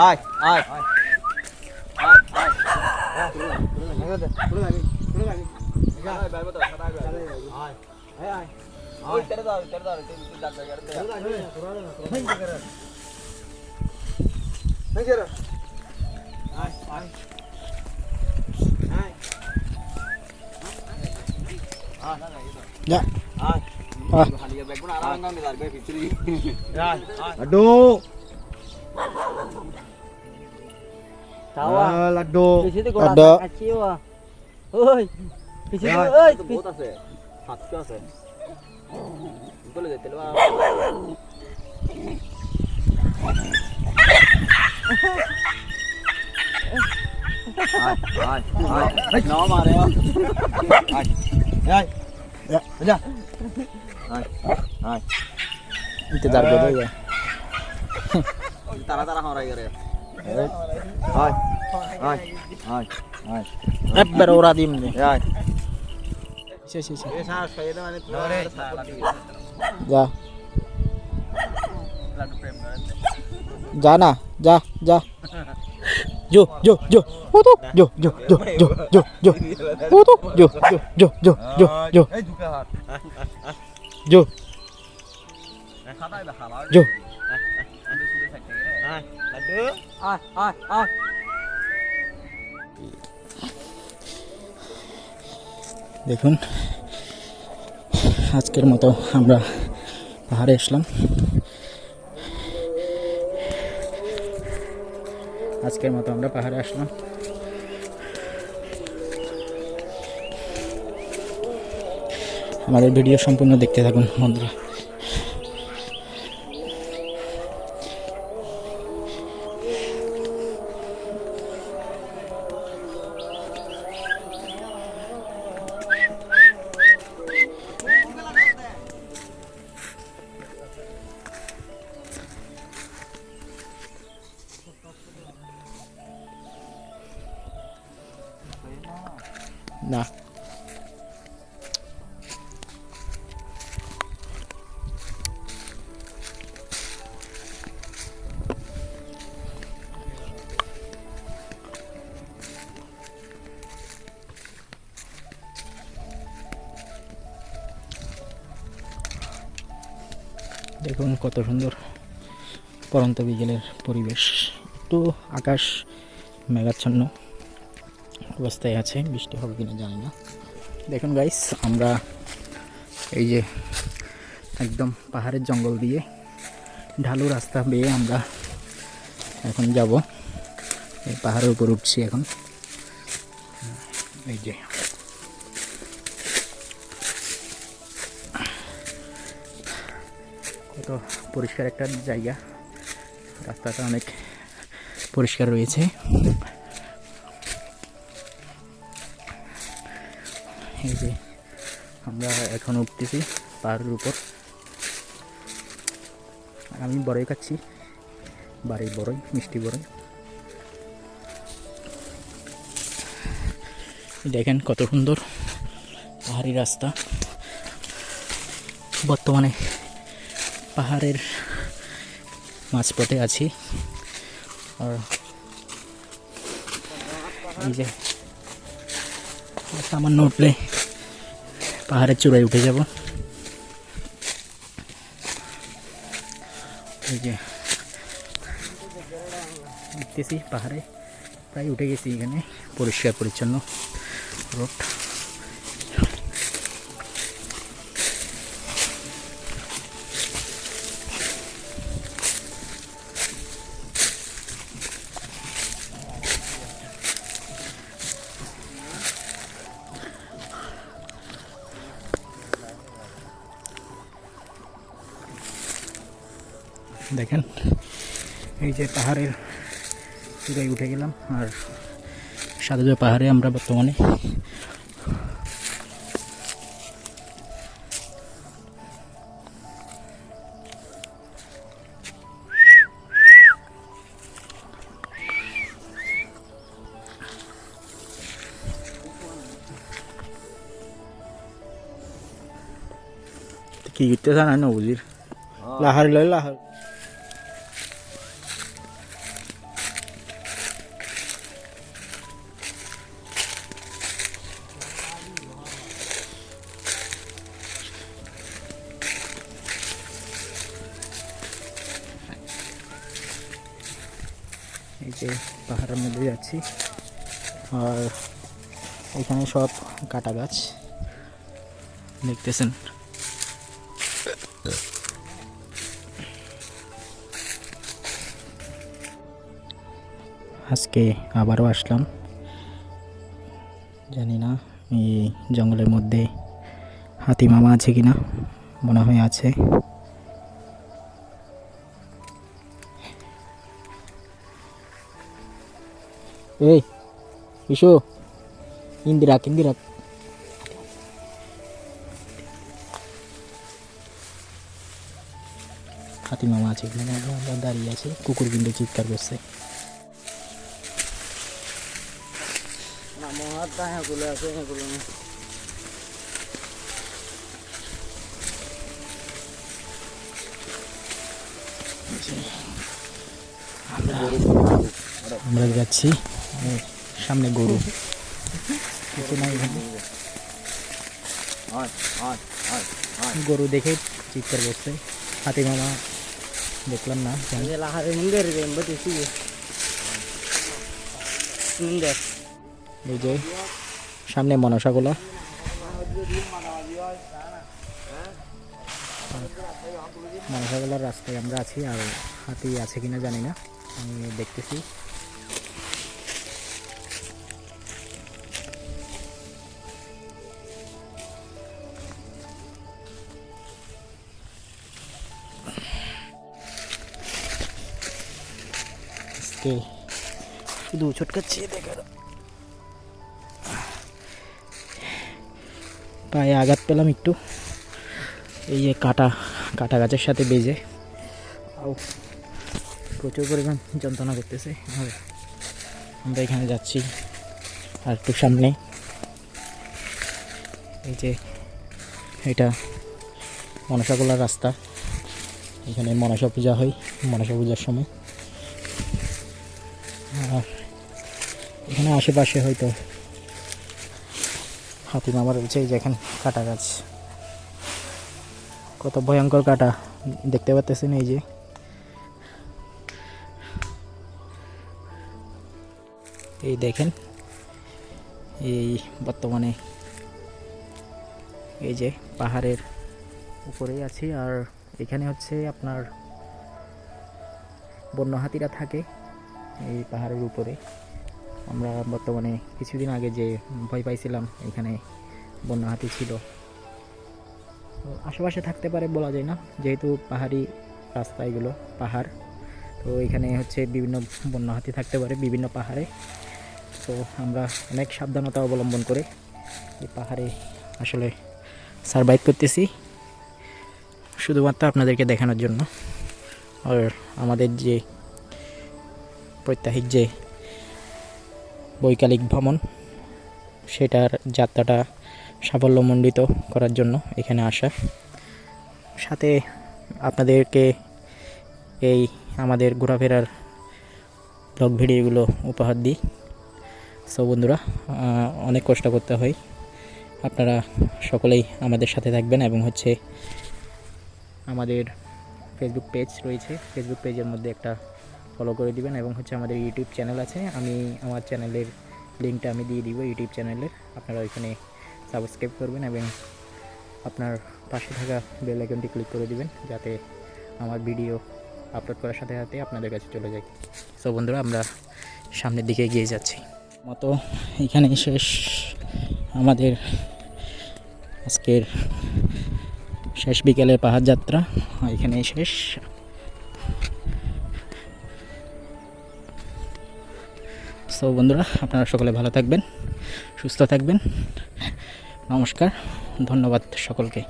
আয় আয় Ya. Aduh. Tawa. Aduh. Di situ Ada. gua kecil ah. Oi. Di situ oi. বহুত আছে সাতটা আছে বলে যেতে no মারে আয় আয় Ya. যা আয় আয় Intizar ko doon. তারা তারা হরাই করে আয় আয় আয় আয় Pero ora dim ni. আয় Si si si. এ শ্বাস খাইয়ে দে মানে Ja. লাড্ডু প্রেম করে Ja na. Ja ja. Jo jo jo. Utuk. Jo jo jo jo jo jo. Utuk. Jo jo jo jo jo jo. এই ঢুকে হাত Jo খাতায় দেখা লাও jo. আয় লাড্ডু আয় আয় আয় দেখুন আজকের মতো আমরা পাহাড়ে আসলাম। আমাদের ভিডিও সম্পূর্ণ দেখতে থাকুন বন্ধুরা। না দেখুন কত সুন্দর পরন্ত বিকেলের পরিবেশ। একটু আকাশ মেঘাচ্ছন্ন অবস্থায় আছে, বৃষ্টি হবে কিনা জানি না। দেখুন গাইস, আমরা এই যে একদম পাহাড়ের জঙ্গল দিয়ে ঢালু রাস্তা বেয়ে আমরা এখন যাব, এই পাহাড়ের উপর উঠছি এখন। এই যে কত পরিষ্কার একটা জায়গা, রাস্তাটা অনেক পরিষ্কার রয়েছে। এই যে আমরা এখন উঠতেছি পাহাড়ের উপর। আমি বড়ই খাচ্ছি, বাড়ির বড়ই, মিষ্টি বড়ই। দেখেন কত সুন্দর পাহাড়ি রাস্তা। বর্তমানে পাহাড়ের মাঝপথে আছি। আর এই যে সামান্য উঠলে পাহাড়ের চূড়ায় উঠে যাব। এই যে উঠতেছি পাহাড়ে, প্রায় উঠে গেছি। এখানে পরিষ্কার পরিচ্ছন্ন রোড। দেখেন এই যে পাহাড়ের চূড়ায় উঠে গেলাম। আর সাদা পাহাড়ে আমরা বর্তমানে কি করতে জানা না বুঝির লাহার লয় লাহার যে পাহাড়ের মধ্যে যাচ্ছি। আর এখানে সব কাটা গাছ দেখতেছেন। আজকে আবারও আসলাম, জানি না এই জঙ্গলের মধ্যে হাতি মামা আছে কিনা, মনে হয় আছে। এই বিশু, ইন্দিরাক হাতি মামা আছে এখানে, আমরা দাঁড়িয়ে আছি। কুকুর কিন্তু চিৎকার করছে। না মহাত্মা এগুলো আছে, এগুলো না। আমরা যাচ্ছি, সামনে গরু কিছু নাই এখানে। গরু দেখে চিৎকার করছে। হাতি মামা দেখলাম না। এই যে সামনে মনসাগুলা, মনসাগুলার রাস্তায় আমরা আছি। আর হাতি আছে কিনা জানি না, আমি দেখতেছি। শুধু ছটকাচ্ছি, দেখার পায়ে আঘাত পেলাম একটু, এই যে কাটা গাছের সাথে বেজে প্রচুর পরিমাণ যন্ত্রণা করতেছে। আর আমরা এখানে যাচ্ছি আর একটু সামনে। এই যে এটা মনসাগোলার রাস্তা, এখানে মনসা পূজা হয় মনসা পূজার সময়। আর এখানে আশেপাশে হয়তো হাতি মামা রয়েছে। এই যে এখানে কাটা গাছ, কত ভয়ঙ্কর কাটা দেখতে পাচ্ছেন। এই যে এই দেখেন, এই বর্তমানে এই যে পাহাড়ের উপরেই আছি। আর এখানে হচ্ছে আপনার বন্য হাতিরা থাকে এই পাহাড়ের উপরে। আমরা বর্তমানে কিছুদিন আগে যে ভয় পাইছিলাম, এখানে বন্য হাতি ছিল। তো আশেপাশে থাকতে পারে বলা যায় না, যেহেতু পাহাড়ি রাস্তা, এগুলো পাহাড়। তো এখানে হচ্ছে বিভিন্ন বন্য হাতি থাকতে পারে বিভিন্ন পাহাড়ে। তো আমরা অনেক সাবধানতা অবলম্বন করে এই পাহাড়ে আসলে সারভাইভ করতেছি, শুধুমাত্র আপনাদেরকে দেখানোর জন্য। আর আমাদের যে প্রত্যাহিক যে বৈকালিক ভ্রমণ, সেটার যাত্রাটা সাফল্যমণ্ডিত করার জন্য এখানে আসা। সাথে আপনাদেরকে এই আমাদের ঘোরাফেরার ব্লগ ভিডিওগুলো উপহার দিই। সো বন্ধুরা, অনেক কষ্ট করতে হয়, আপনারা সকলেই আমাদের সাথে থাকবেন। এবং হচ্ছে আমাদের ফেসবুক পেজ রয়েছে, ফেসবুক পেজের মধ্যে একটা ফলো করে দিবেন। এবং হচ্ছে আমাদের ইউটিউব চ্যানেল আছে, আমি আমার চ্যানেলের লিঙ্কটা আমি দিয়ে দিব ইউটিউব চ্যানেলের। আপনারা ওইখানে সাবস্ক্রাইব করবেন এবং আপনার পাশে থাকা বেল আইকনটি ক্লিক করে দিবেন, যাতে আমার ভিডিও আপলোড করার সাথে সাথে আপনাদের কাছে চলে যায়। সো বন্ধুরা, আমরা সামনের দিকে এগিয়ে যাচ্ছি। মতো এখানে শেষ আমাদের আজকের শেষ বিকেলের পাহাড় যাত্রা, এখানে শেষ। সো বন্ধুরা, আপনারা সকলে ভালো থাকবেন, সুস্থ থাকবেন। নমস্কার, ধন্যবাদ সকলকে।